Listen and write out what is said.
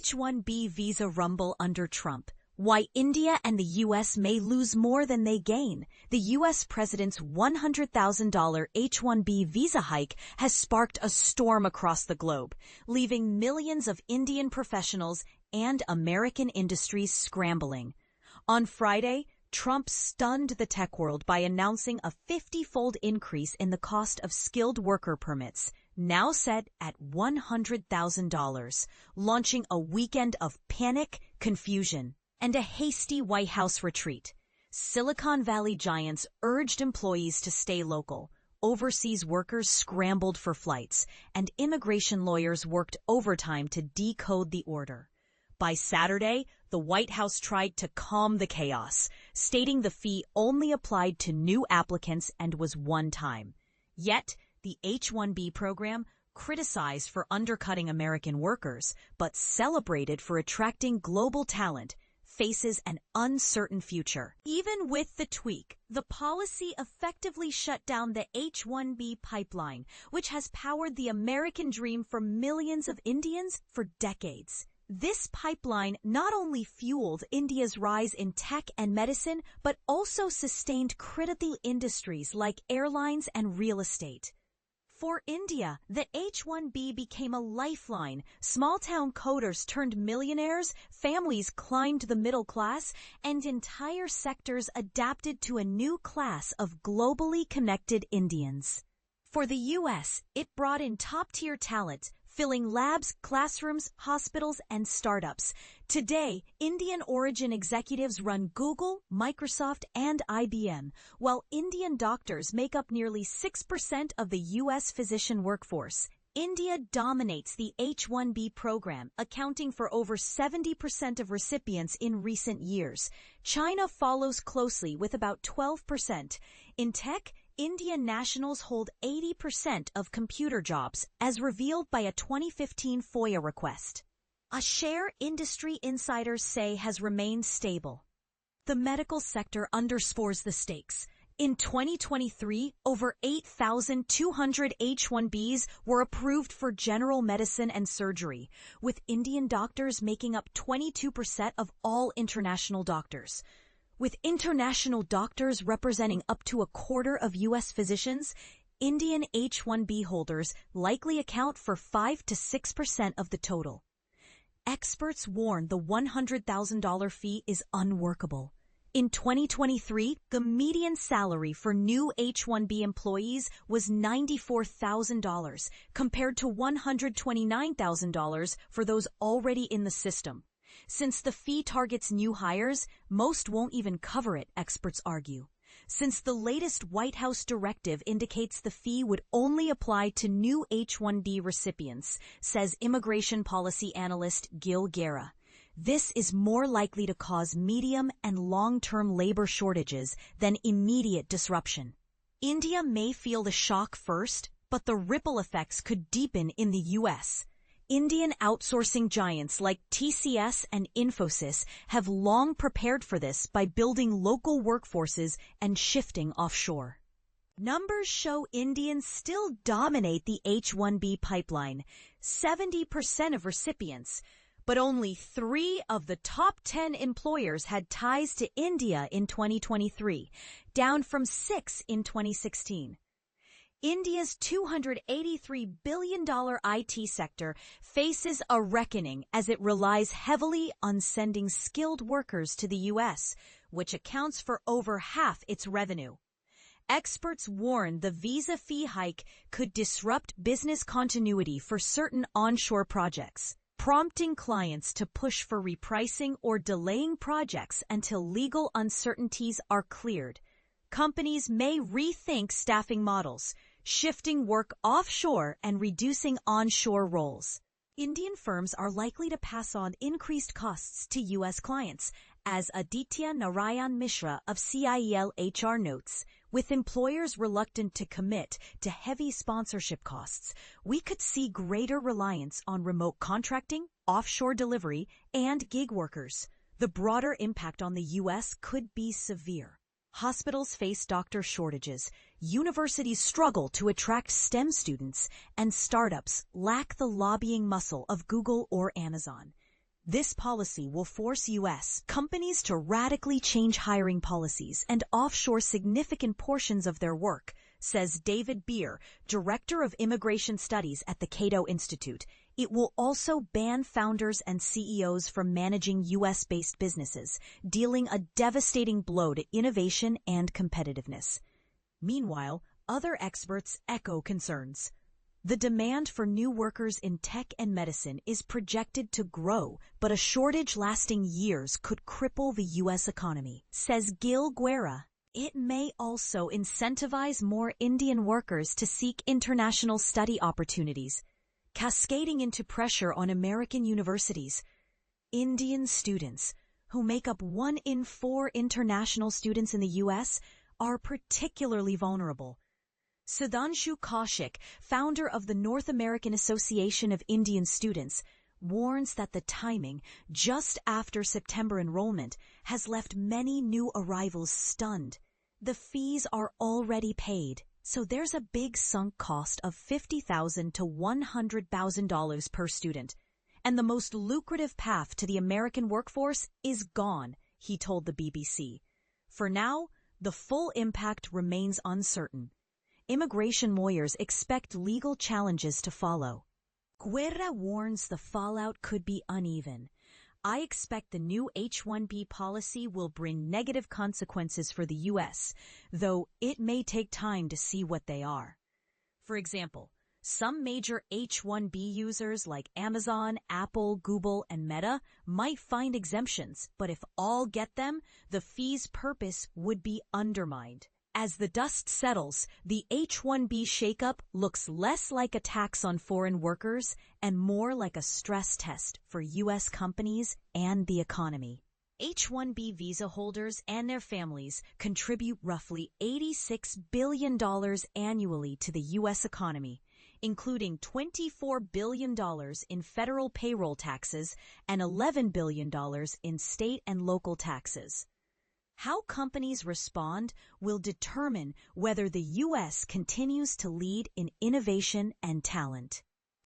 H-1B visa rumble under Trump. Why India and the U.S. may lose more than they gain. The U.S. president's $100,000 H-1B visa hike has sparked a storm across the globe, leaving millions of Indian professionals and American industries scrambling. On Friday, Trump stunned the tech world by announcing a 50-fold increase in the cost of skilled worker permits, now set at $100,000, launching a weekend of panic, confusion, and a hasty White House retreat. Silicon Valley giants urged employees to stay local. Overseas workers scrambled for flights, and immigration lawyers worked overtime to decode the order. By Saturday, the White House tried to calm the chaos, stating the fee only applied to new applicants and was one time. Yet, the H-1B program, criticized for undercutting American workers, but celebrated for attracting global talent, faces an uncertain future. Even with the tweak, the policy effectively shut down the H-1B pipeline, which has powered the American dream for millions of Indians for decades. This pipeline not only fueled India's rise in tech and medicine, but also sustained critical industries like airlines and real estate. For India, the H-1B became a lifeline. Small-town coders turned millionaires, families climbed the middle class, and entire sectors adapted to a new class of globally connected Indians. For the U.S., it brought in top-tier talent, filling labs, classrooms, hospitals, and startups. Today, Indian-origin executives run Google, Microsoft, and IBM, while Indian doctors make up nearly 6% of the U.S. physician workforce. India dominates the H-1B program, accounting for over 70% of recipients in recent years. China follows closely with about 12%. In tech, Indian nationals hold 80% of computer jobs, as revealed by a 2015 FOIA request. A share industry insiders say has remained stable. The medical sector underscores the stakes. In 2023, over 8,200 H-1Bs were approved for general medicine and surgery, with Indian doctors making up 22% of all international doctors. With international doctors representing up to a quarter of U.S. physicians, Indian H-1B holders likely account for 5 to 6% of the total. Experts warn the $100,000 fee is unworkable. In 2023, the median salary for new H-1B employees was $94,000, compared to $129,000 for those already in the system. Since the fee targets new hires, most won't even cover it, experts argue. Since the latest White House directive indicates the fee would only apply to new H-1B recipients, says immigration policy analyst Gil Guerra. This is more likely to cause medium and long-term labor shortages than immediate disruption. India may feel the shock first, but the ripple effects could deepen in the U.S. Indian outsourcing giants like TCS and Infosys have long prepared for this by building local workforces and shifting offshore. Numbers show Indians still dominate the H-1B pipeline, 70% of recipients, but only 3 of the top 10 employers had ties to India in 2023, down from 6 in 2016. India's $283 billion IT sector faces a reckoning as it relies heavily on sending skilled workers to the U.S., which accounts for over half its revenue. Experts warn the visa fee hike could disrupt business continuity for certain onshore projects, prompting clients to push for repricing or delaying projects until legal uncertainties are cleared. Companies may rethink staffing models, shifting work offshore and reducing onshore roles. Indian firms are likely to pass on increased costs to U.S. clients, as Aditya Narayan Mishra of CIEL HR notes. With employers reluctant to commit to heavy sponsorship costs, we could see greater reliance on remote contracting, offshore delivery, and gig workers. The broader impact on the U.S. could be severe. Hospitals face doctor shortages, universities struggle to attract STEM students, and startups lack the lobbying muscle of Google or Amazon. This policy will force U.S. companies to radically change hiring policies and offshore significant portions of their work, says David Beer, Director of Immigration Studies at the Cato Institute. It will also ban founders and CEOs from managing U.S.-based businesses, dealing a devastating blow to innovation and competitiveness. Meanwhile, other experts echo concerns. The demand for new workers in tech and medicine is projected to grow, but a shortage lasting years could cripple the U.S. economy, says Gil Guerra. It may also incentivize more Indian workers to seek international study opportunities, cascading into pressure on American universities. Indian students, who make up 1 in 4 international students in the U.S., are particularly vulnerable. Sudhanshu Kaushik, founder of the North American Association of Indian Students, warns that the timing, just after September enrollment, has left many new arrivals stunned. The fees are already paid, so there's a big sunk cost of $50,000 to $100,000 per student. And the most lucrative path to the American workforce is gone, he told the BBC. For now, the full impact remains uncertain. Immigration lawyers expect legal challenges to follow. Guerra warns the fallout could be uneven. I expect the new H-1B policy will bring negative consequences for the U.S., though it may take time to see what they are. For example, some major H-1B users like Amazon, Apple, Google, and Meta might find exemptions, but if all get them, the fee's purpose would be undermined. As the dust settles, the H-1B shakeup looks less like a tax on foreign workers and more like a stress test for U.S. companies and the economy. H-1B visa holders and their families contribute roughly $86 billion annually to the U.S. economy, including $24 billion in federal payroll taxes and $11 billion in state and local taxes. How companies respond will determine whether the U.S. continues to lead in innovation and talent.